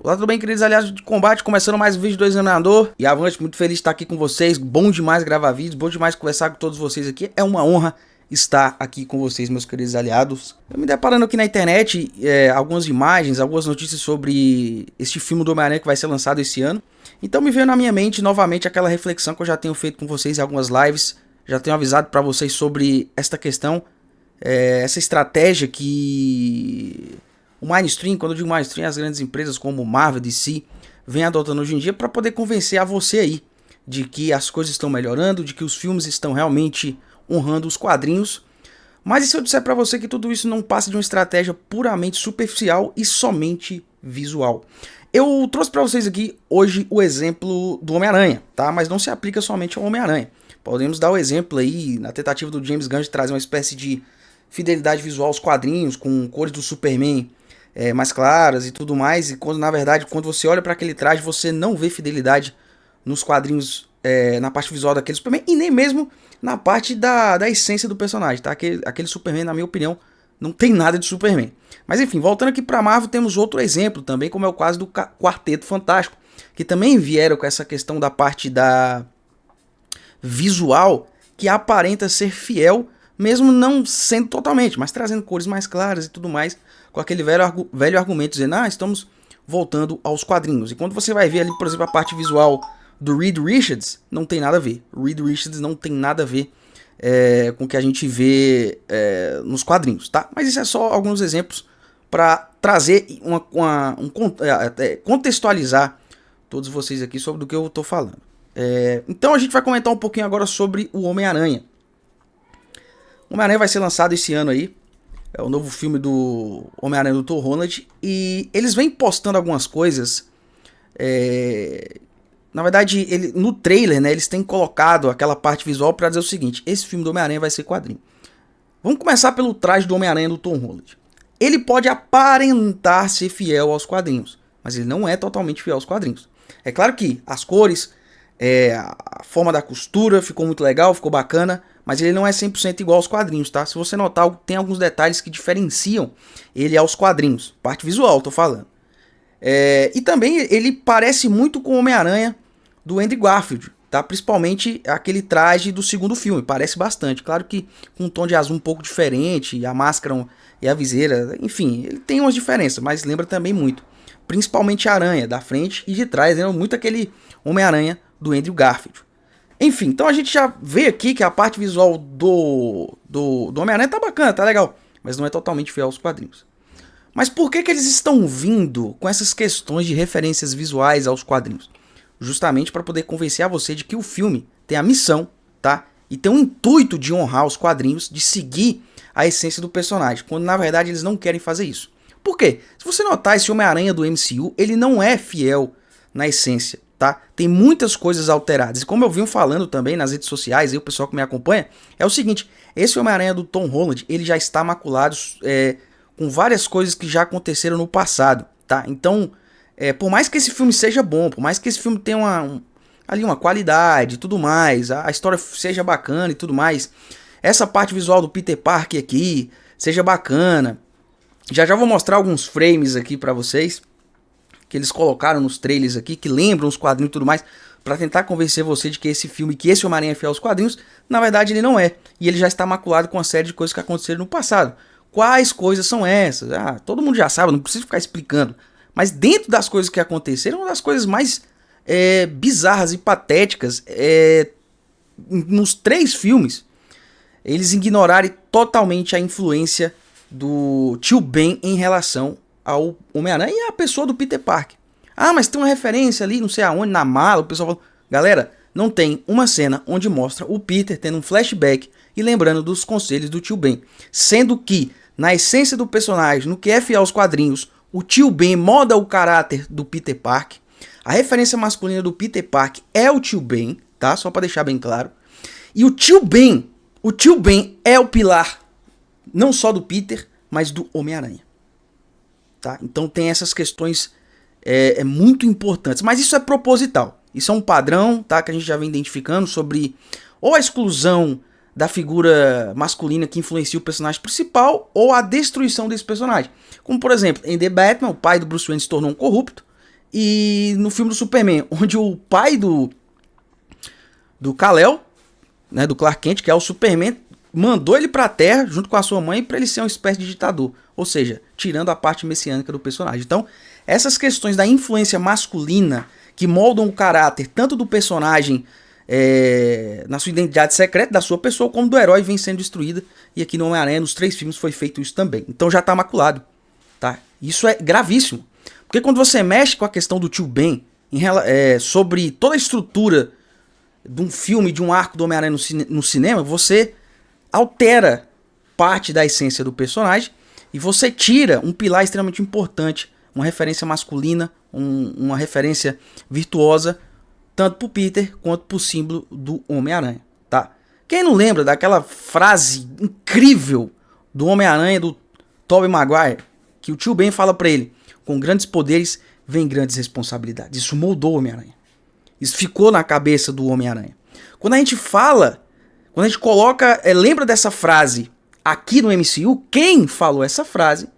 Olá, tudo bem, queridos aliados de combate? Começando mais um vídeo do Examinador. E avante, muito feliz de estar aqui com vocês. Bom demais gravar vídeos, bom demais conversar com todos vocês aqui. É uma honra estar aqui com vocês, meus queridos aliados. Eu me deparando aqui na internet algumas imagens, algumas notícias sobre este filme do Homem-Aranha que vai ser lançado esse ano. Então me veio na minha mente novamente aquela reflexão que eu já tenho feito com vocês em algumas lives. Já tenho avisado para vocês sobre esta questão, essa estratégia que o mainstream, quando eu digo mainstream, as grandes empresas como Marvel, DC, vem adotando hoje em dia para poder convencer a você aí de que as coisas estão melhorando, de que os filmes estão realmente honrando os quadrinhos. Mas e se eu disser para você que tudo isso não passa de uma estratégia puramente superficial e somente visual? Eu trouxe para vocês aqui hoje o exemplo do Homem-Aranha, tá? Mas não se aplica somente ao Homem-Aranha. Podemos dar o exemplo aí na tentativa do James Gunn de trazer uma espécie de fidelidade visual aos quadrinhos, com cores do Superman mais claras e tudo mais, e quando na verdade, quando você olha para aquele traje, você não vê fidelidade nos quadrinhos, na parte visual daquele Superman, e nem mesmo na parte da essência do personagem, tá? Aquele Superman, na minha opinião, não tem nada de Superman. Mas enfim, voltando aqui para Marvel, temos outro exemplo também, como é o caso do Quarteto Fantástico, que também vieram com essa questão da parte da visual, que aparenta ser fiel, mesmo não sendo totalmente, mas trazendo cores mais claras e tudo mais, com aquele velho argumento dizendo, estamos voltando aos quadrinhos. E quando você vai ver ali, por exemplo, a parte visual do Reed Richards, não tem nada a ver. O Reed Richards não tem nada a ver com o que a gente vê nos quadrinhos, tá? Mas isso é só alguns exemplos para trazer contextualizar todos vocês aqui sobre o que eu tô falando. Então a gente vai comentar um pouquinho agora sobre o Homem-Aranha. O Homem-Aranha vai ser lançado esse ano aí. É o novo filme do Homem-Aranha do Tom Holland. E eles vêm postando algumas coisas. Na verdade, no trailer, né, eles têm colocado aquela parte visual para dizer o seguinte: esse filme do Homem-Aranha vai ser quadrinho. Vamos começar pelo traje do Homem-Aranha do Tom Holland. Ele pode aparentar ser fiel aos quadrinhos, mas ele não é totalmente fiel aos quadrinhos. É claro que as cores, a forma da costura ficou muito legal, ficou bacana, mas ele não é 100% igual aos quadrinhos, tá? Se você notar, tem alguns detalhes que diferenciam ele aos quadrinhos. Parte visual, tô falando. E também ele parece muito com o Homem-Aranha do Andrew Garfield, tá? Principalmente aquele traje do segundo filme, parece bastante. Claro que com um tom de azul um pouco diferente, a máscara e a viseira, enfim, ele tem umas diferenças, mas lembra também muito. Principalmente a aranha da frente e de trás, lembra muito aquele Homem-Aranha do Andrew Garfield. Enfim, então a gente já vê aqui que a parte visual do Homem-Aranha tá bacana, tá legal, mas não é totalmente fiel aos quadrinhos. Mas por que eles estão vindo com essas questões de referências visuais aos quadrinhos? Justamente para poder convencer a você de que o filme tem a missão, tá? E tem um intuito de honrar os quadrinhos, de seguir a essência do personagem, quando na verdade eles não querem fazer isso. Por quê? Se você notar, esse Homem-Aranha do MCU, ele não é fiel na essência, tá? Tem muitas coisas alteradas. E como eu venho falando também nas redes sociais, e o pessoal que me acompanha, é o seguinte: esse Homem-Aranha do Tom Holland, ele já está maculado com várias coisas que já aconteceram no passado, tá? Então, por mais que esse filme seja bom, por mais que esse filme tenha uma qualidade e tudo mais, a história seja bacana e tudo mais, essa parte visual do Peter Parker aqui seja bacana. Já vou mostrar alguns frames aqui pra vocês que eles colocaram nos trailers aqui, que lembram os quadrinhos e tudo mais, pra tentar convencer você de que esse filme, que esse Homem-Aranha é fiel aos quadrinhos, na verdade ele não é. E ele já está maculado com uma série de coisas que aconteceram no passado. Quais coisas são essas? Todo mundo já sabe, não preciso ficar explicando. Mas dentro das coisas que aconteceram, uma das coisas mais bizarras e patéticas, nos 3 filmes, eles ignorarem totalmente a influência do Tio Ben em relação ao Homem-Aranha e a pessoa do Peter Parker. Mas tem uma referência ali, não sei aonde, na mala, o pessoal falou. Galera, não tem uma cena onde mostra o Peter tendo um flashback e lembrando dos conselhos do Tio Ben. Sendo que, na essência do personagem, no que é fiel aos quadrinhos, o Tio Ben moda o caráter do Peter Parker. A referência masculina do Peter Parker é o Tio Ben, tá? Só pra deixar bem claro. E o Tio Ben é o pilar, não só do Peter, mas do Homem-Aranha. Tá? Então tem essas questões muito importantes, mas isso é proposital, isso é um padrão, tá, que a gente já vem identificando sobre ou a exclusão da figura masculina que influencia o personagem principal ou a destruição desse personagem, como por exemplo em The Batman, o pai do Bruce Wayne se tornou um corrupto e no filme do Superman, onde o pai do Kal-El, né, do Clark Kent, que é o Superman, mandou ele pra Terra junto com a sua mãe pra ele ser uma espécie de ditador, ou seja, tirando a parte messiânica do personagem. Então, essas questões da influência masculina que moldam o caráter tanto do personagem na sua identidade secreta da sua pessoa, como do herói, vem sendo destruída, e aqui no Homem-Aranha, nos 3 filmes, foi feito isso também. Então já tá maculado, tá? Isso é gravíssimo, porque quando você mexe com a questão do tio Ben, sobre toda a estrutura de um filme, de um arco do Homem-Aranha no cinema, você altera parte da essência do personagem, e você tira um pilar extremamente importante, uma referência masculina, uma referência virtuosa, tanto pro Peter quanto pro símbolo do Homem-Aranha, tá? Quem não lembra daquela frase incrível do Homem-Aranha do Tobey Maguire, que o tio Ben fala pra ele: com grandes poderes vem grandes responsabilidades. Isso moldou o Homem-Aranha. Isso ficou na cabeça do Homem-Aranha. Quando a gente coloca, lembra dessa frase aqui no MCU, quem falou essa frase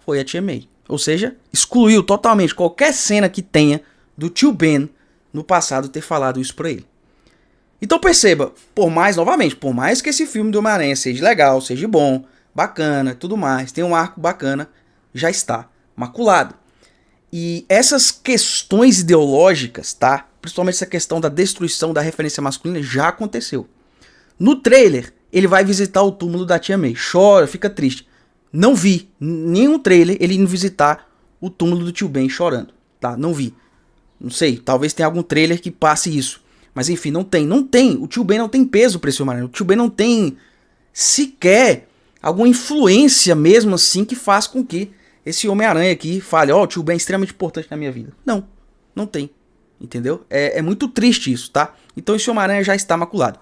foi a Tia May. Ou seja, excluiu totalmente qualquer cena que tenha do tio Ben no passado ter falado isso pra ele. Então perceba, por mais que esse filme do Homem-Aranha seja legal, seja bom, bacana, tudo mais, tem um arco bacana, já está maculado. E essas questões ideológicas, tá? Principalmente essa questão da destruição da referência masculina já aconteceu. No trailer, ele vai visitar o túmulo da Tia May. Chora, fica triste. Não vi nenhum trailer ele indo visitar o túmulo do tio Ben chorando, tá? Não vi. Não sei, talvez tenha algum trailer que passe isso. Mas enfim, não tem. O tio Ben não tem peso pra esse Homem-Aranha. O tio Ben não tem sequer alguma influência mesmo assim que faz com que esse Homem-Aranha aqui fale: ó, o tio Ben é extremamente importante na minha vida. Não tem. Entendeu? É muito triste isso, tá? Então esse Homem-Aranha já está maculado.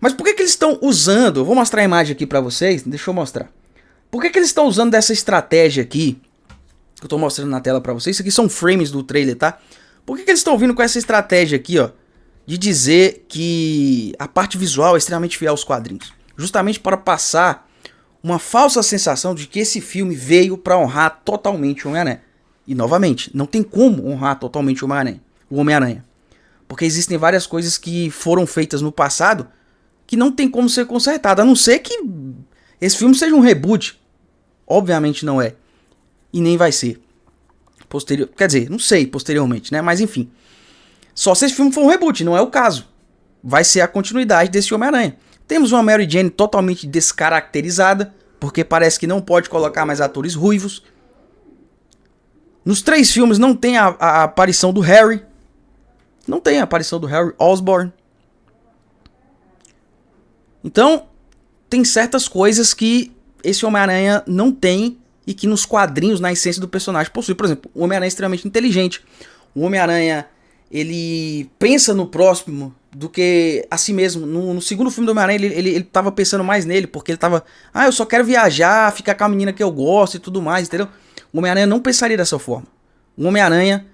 Mas por que eles estão usando... Eu vou mostrar a imagem aqui pra vocês. Deixa eu mostrar. Por que eles estão usando dessa estratégia aqui, que eu tô mostrando na tela pra vocês? Isso aqui são frames do trailer, tá? Por que eles estão vindo com essa estratégia aqui, ó, de dizer que a parte visual é extremamente fiel aos quadrinhos? Justamente para passar uma falsa sensação de que esse filme veio para honrar totalmente o Homem-Aranha. E novamente, não tem como honrar totalmente o Homem-Aranha. Porque existem várias coisas que foram feitas no passado que não tem como ser consertada, a não ser que esse filme seja um reboot. Obviamente não é. E nem vai ser. Quer dizer, não sei posteriormente, né? Mas enfim. Só se esse filme for um reboot, não é o caso. Vai ser a continuidade desse Homem-Aranha. Temos uma Mary Jane totalmente descaracterizada, porque parece que não pode colocar mais atores ruivos. Nos 3 filmes não tem a aparição do Harry. Não tem a aparição do Harry Osborn. Então, tem certas coisas que esse Homem-Aranha não tem e que nos quadrinhos, na essência do personagem, possui. Por exemplo, o Homem-Aranha é extremamente inteligente. O Homem-Aranha, ele pensa no próximo do que a si mesmo. No segundo filme do Homem-Aranha, ele tava pensando mais nele, porque ele tava... eu só quero viajar, ficar com a menina que eu gosto e tudo mais, entendeu? O Homem-Aranha não pensaria dessa forma. O Homem-Aranha,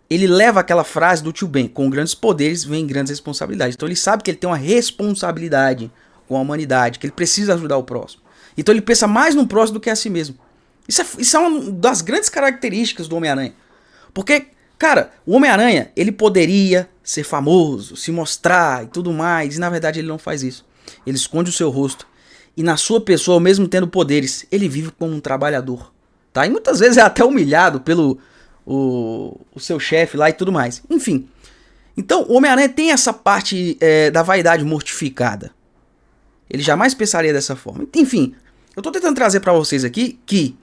ele leva aquela frase do tio Ben: com grandes poderes vem grandes responsabilidades. Então ele sabe que ele tem uma responsabilidade com a humanidade, que ele precisa ajudar o próximo. Então ele pensa mais no próximo do que a si mesmo. Isso é uma das grandes características do Homem-Aranha. Porque, cara, o Homem-Aranha, ele poderia ser famoso, se mostrar e tudo mais, e na verdade ele não faz isso. Ele esconde o seu rosto. E na sua pessoa, mesmo tendo poderes, ele vive como um trabalhador. Tá? E muitas vezes é até humilhado pelo o seu chefe lá e tudo mais. Enfim. Então, o Homem-Aranha tem essa parte da vaidade mortificada. Ele jamais pensaria dessa forma. Enfim, eu tô tentando trazer pra vocês aqui que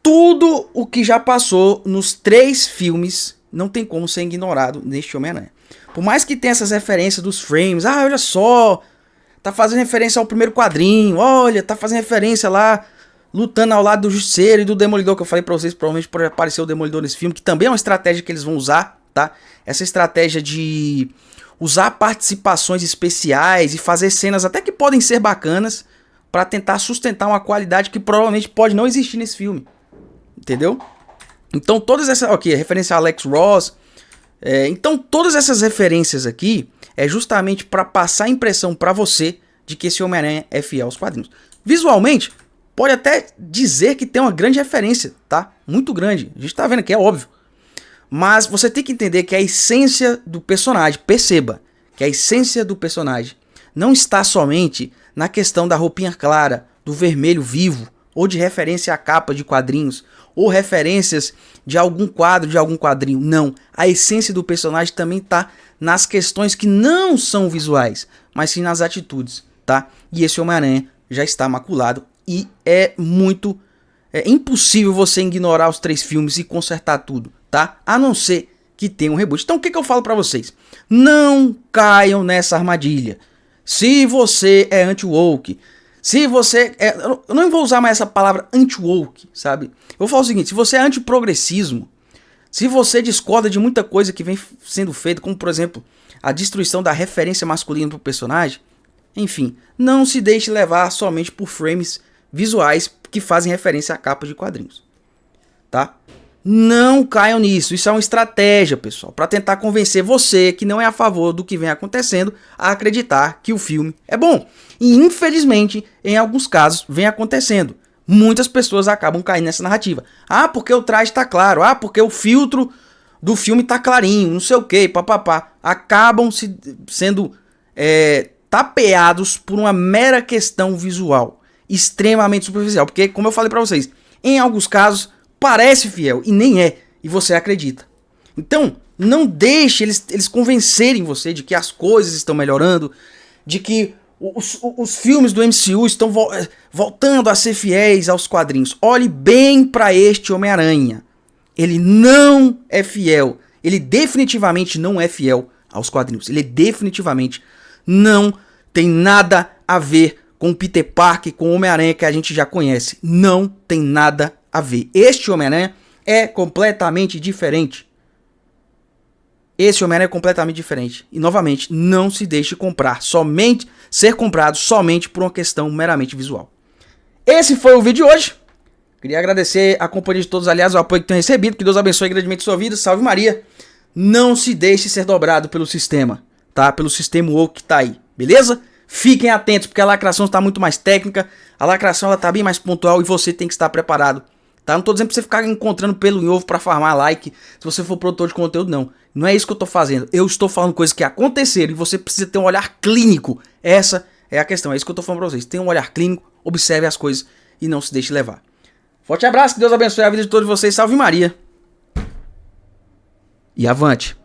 tudo o que já passou nos 3 filmes não tem como ser ignorado neste Homem-Aranha. Por mais que tenha essas referências dos frames, olha só, tá fazendo referência ao primeiro quadrinho, olha, tá fazendo referência lá, lutando ao lado do Justiceiro e do Demolidor, que eu falei pra vocês, provavelmente pode aparecer o Demolidor nesse filme, que também é uma estratégia que eles vão usar, tá? Essa estratégia de usar participações especiais e fazer cenas até que podem ser bacanas pra tentar sustentar uma qualidade que provavelmente pode não existir nesse filme. Entendeu? Então todas essas... Ok, referência a Alex Ross. Então todas essas referências aqui é justamente pra passar a impressão pra você de que esse Homem-Aranha é fiel aos quadrinhos. Visualmente, pode até dizer que tem uma grande referência, tá? Muito grande. A gente tá vendo aqui, é óbvio. Mas você tem que entender que a essência do personagem, perceba, que a essência do personagem não está somente na questão da roupinha clara, do vermelho vivo, ou de referência à capa de quadrinhos, ou referências de algum quadro, de algum quadrinho. Não, a essência do personagem também está nas questões que não são visuais, mas sim nas atitudes, tá? E esse Homem-Aranha já está maculado e é impossível você ignorar os 3 filmes e consertar tudo, tá? A não ser que tenha um reboot. Então o que eu falo pra vocês? Não caiam nessa armadilha. Se você é anti-woke, se você é... Eu não vou usar mais essa palavra anti-woke, sabe? Eu vou falar o seguinte, se você é anti-progressismo, se você discorda de muita coisa que vem sendo feita, como por exemplo, a destruição da referência masculina pro personagem, enfim, não se deixe levar somente por frames visuais que fazem referência a capas de quadrinhos, tá? Não caiam nisso, isso é uma estratégia, pessoal, para tentar convencer você que não é a favor do que vem acontecendo a acreditar que o filme é bom. E infelizmente, em alguns casos, vem acontecendo. Muitas pessoas acabam caindo nessa narrativa. Ah, porque o traje tá claro, ah, porque o filtro do filme tá clarinho, não sei o que, papapá. Acabam sendo tapeados por uma mera questão visual, extremamente superficial, porque como eu falei pra vocês, em alguns casos parece fiel e nem é, e você acredita. Então, não deixe eles convencerem você de que as coisas estão melhorando, de que os filmes do MCU estão voltando a ser fiéis aos quadrinhos. Olhe bem pra este Homem-Aranha. Ele não é fiel. Ele definitivamente não é fiel aos quadrinhos. Ele definitivamente não tem nada a ver com o Peter Parker, com o Homem-Aranha que a gente já conhece. Não tem nada a ver. Este Homem-Aranha é completamente diferente. Esse Homem-Aranha é completamente diferente. E novamente, não se deixe ser comprado somente por uma questão meramente visual. Esse foi o vídeo de hoje. Queria agradecer a companhia de todos, aliás, o apoio que tenham recebido. Que Deus abençoe grandemente sua vida. Salve Maria. Não se deixe ser dobrado pelo sistema, tá? Pelo sistema woke que tá aí, beleza? Fiquem atentos, porque a lacração está muito mais técnica. A lacração ela tá bem mais pontual e você tem que estar preparado. Tá? Não tô dizendo pra você ficar encontrando pelo em ovo pra farmar like se você for produtor de conteúdo, não. Não é isso que eu tô fazendo. Eu estou falando coisas que aconteceram e você precisa ter um olhar clínico. Essa é a questão. É isso que eu tô falando pra vocês. Tenha um olhar clínico, observe as coisas e não se deixe levar. Forte abraço, que Deus abençoe a vida de todos vocês. Salve Maria. E avante.